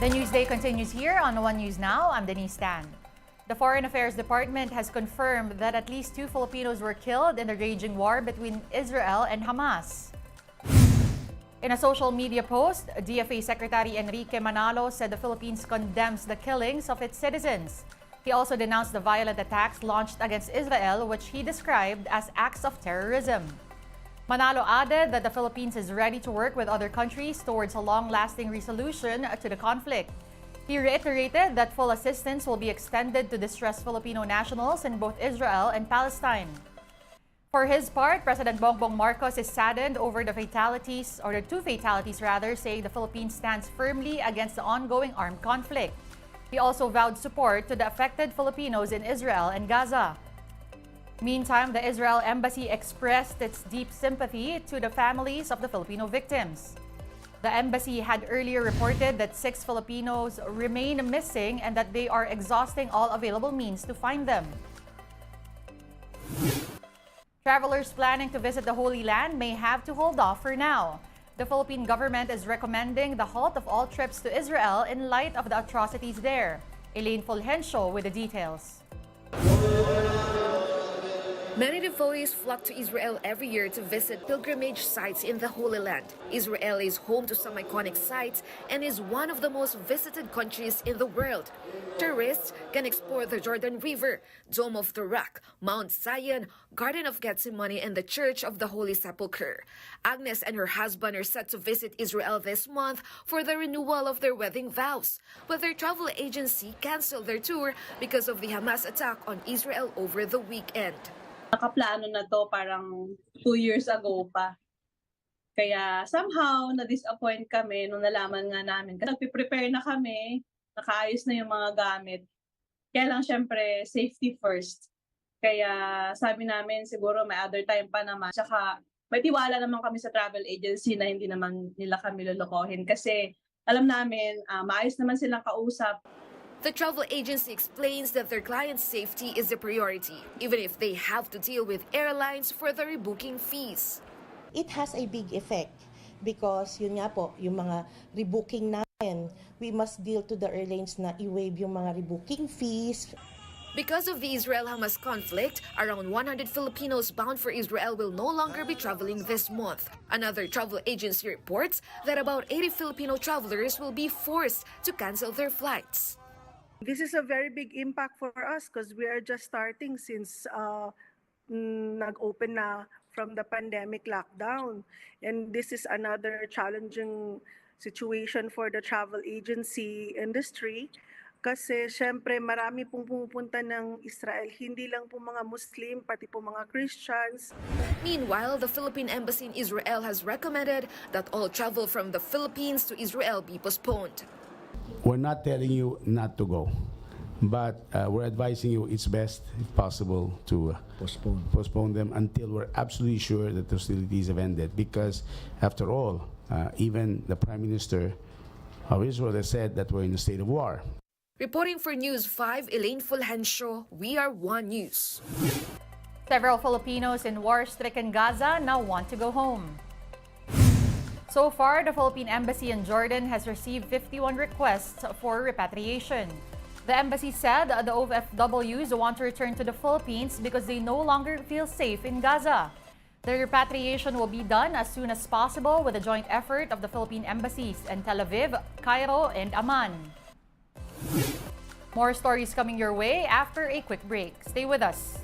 The Newsday continues here on One News Now. I'm Denise Tan. The Foreign Affairs Department has confirmed that at least 2 Filipinos were killed in the raging war between Israel and Hamas. In a social media post, DFA Secretary Enrique Manalo said the Philippines condemns the killings of its citizens. He also denounced the violent attacks launched against Israel, which he described as acts of terrorism. Manalo added that the Philippines is ready to work with other countries towards a long-lasting resolution to the conflict. He reiterated that full assistance will be extended to distressed Filipino nationals in both Israel and Palestine. For his part, President Bongbong Marcos is saddened over the fatalities, or the 2 fatalities rather, saying the Philippines stands firmly against the ongoing armed conflict. He also vowed support to the affected Filipinos in Israel and Gaza. Meantime, the Israel Embassy expressed its deep sympathy to the families of the Filipino victims. The embassy had earlier reported that 6 Filipinos remain missing and that they are exhausting all available means to find them. Travelers planning to visit the Holy Land may have to hold off for now. The Philippine government is recommending the halt of all trips to Israel in light of the atrocities there. Elaine Fulgencio with the details. Many devotees flock to Israel every year to visit pilgrimage sites in the Holy Land. Israel is home to some iconic sites and is one of the most visited countries in the world. Tourists can explore the Jordan River, Dome of the Rock, Mount Zion, Garden of Gethsemane, and the Church of the Holy Sepulchre. Agnes and her husband are set to visit Israel this month for the renewal of their wedding vows. But their travel agency canceled their tour because of the Hamas attack on Israel over the weekend. Nakaplano na to parang 2 years ago pa. Kaya somehow na-disappoint kami nung nalaman nga namin. Kasi nagpe-prepare na kami, nakaayos na yung mga gamit. Kaya lang syempre safety first. Kaya sabi namin siguro may other time pa naman. Tsaka may tiwala naman kami sa travel agency na hindi naman nila kami lolokohin. Kasi alam namin maayos naman silang kausap. The travel agency explains that their clients' safety is a priority, even if they have to deal with airlines for the rebooking fees. It has a big effect because yun nga po, yung mga rebooking namin, we must deal to the airlines na i-waive yung mga rebooking fees. Because of the Israel-Hamas conflict, around 100 Filipinos bound for Israel will no longer be traveling this month. Another travel agency reports that about 80 Filipino travelers will be forced to cancel their flights. This is a very big impact for us because we are just starting since nag-open na from the pandemic lockdown. And this is another challenging situation for the travel agency industry kasi syempre marami pong pumupunta ng Israel, hindi lang po mga Muslim, pati po mga Christians. Meanwhile, the Philippine Embassy in Israel has recommended that all travel from the Philippines to Israel be postponed. We're not telling you not to go, but we're advising you it's best, if possible, to postpone them until we're absolutely sure that the hostilities have ended. Because, after all, even the Prime Minister of Israel has said that we're in a state of war. Reporting for News 5, Elaine Fulgencio, we are One News. Several Filipinos in war-stricken Gaza now want to go home. So far, the Philippine Embassy in Jordan has received 51 requests for repatriation. The embassy said the OFWs want to return to the Philippines because they no longer feel safe in Gaza. The repatriation will be done as soon as possible with a joint effort of the Philippine embassies in Tel Aviv, Cairo, and Amman. More stories coming your way after a quick break. Stay with us.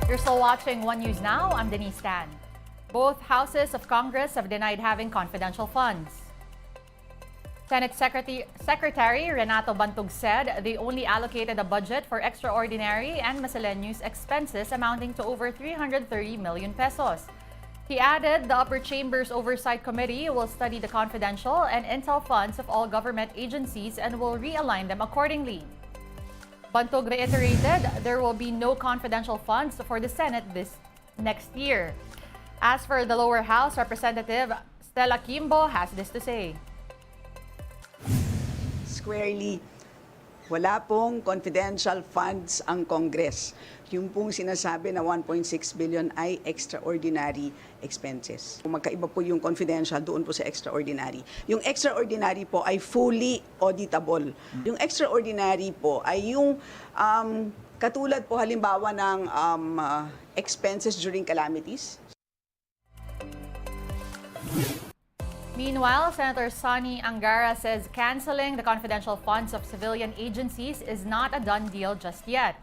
You're still watching One News Now. I'm Denise Tan. Both houses of Congress have denied having confidential funds. Senate Secretary Renato Bantog said they only allocated a budget for extraordinary and miscellaneous expenses amounting to over 330 million pesos. He added the Upper Chamber's Oversight Committee will study the confidential and intel funds of all government agencies and will realign them accordingly. Bantog reiterated there will be no confidential funds for the Senate this next year. As for the lower house, Representative Stella Kimbo has this to say. Squarely, wala pong confidential funds ang Congress. Yung pong sinasabi na 1.6 billion ay extraordinary expenses. Magkaiba po yung confidential doon po sa extraordinary. Yung extraordinary po ay fully auditable. Yung extraordinary po ay yung katulad po halimbawa ng expenses during calamities. Meanwhile, Senator Sonny Angara says canceling the confidential funds of civilian agencies is not a done deal just yet.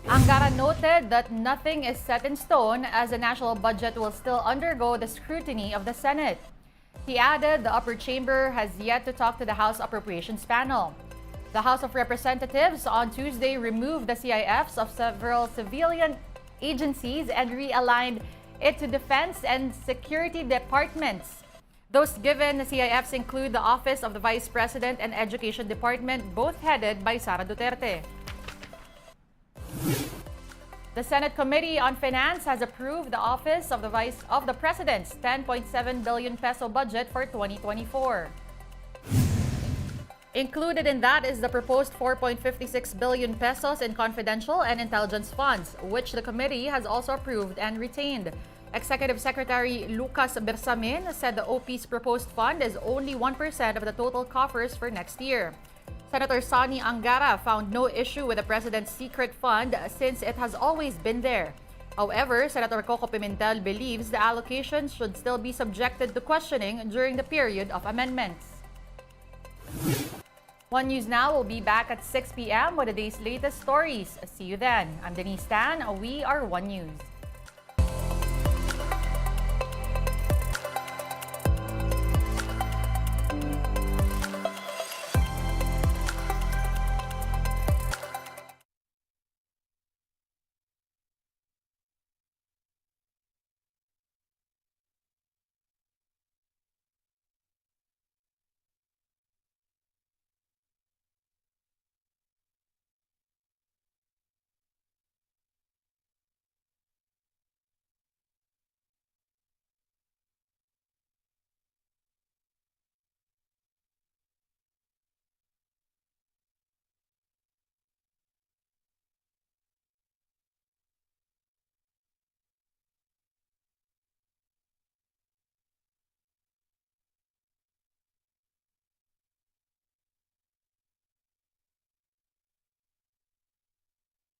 Angara noted that nothing is set in stone as the national budget will still undergo the scrutiny of the Senate. He added the upper chamber has yet to talk to the House Appropriations Panel. The House of Representatives on Tuesday removed the CIFs of several civilian agencies and realigned it to defense and security departments. Those given the CIFs include the Office of the Vice President and Education Department, both headed by Sara Duterte. The Senate Committee on Finance has approved the Office of the President's 10.7 billion peso budget for 2024. Included in that is the proposed 4.56 billion pesos in confidential and intelligence funds, which the committee has also approved and retained. Executive Secretary Lucas Bersamin said the OP's proposed fund is only 1% of the total coffers for next year. Senator Sonny Angara found no issue with the president's secret fund since it has always been there. However, Senator Coco Pimentel believes the allocation should still be subjected to questioning during the period of amendments. One News Now will be back at 6 p.m. with the day's latest stories. See you then. I'm Denise Tan. We are One News.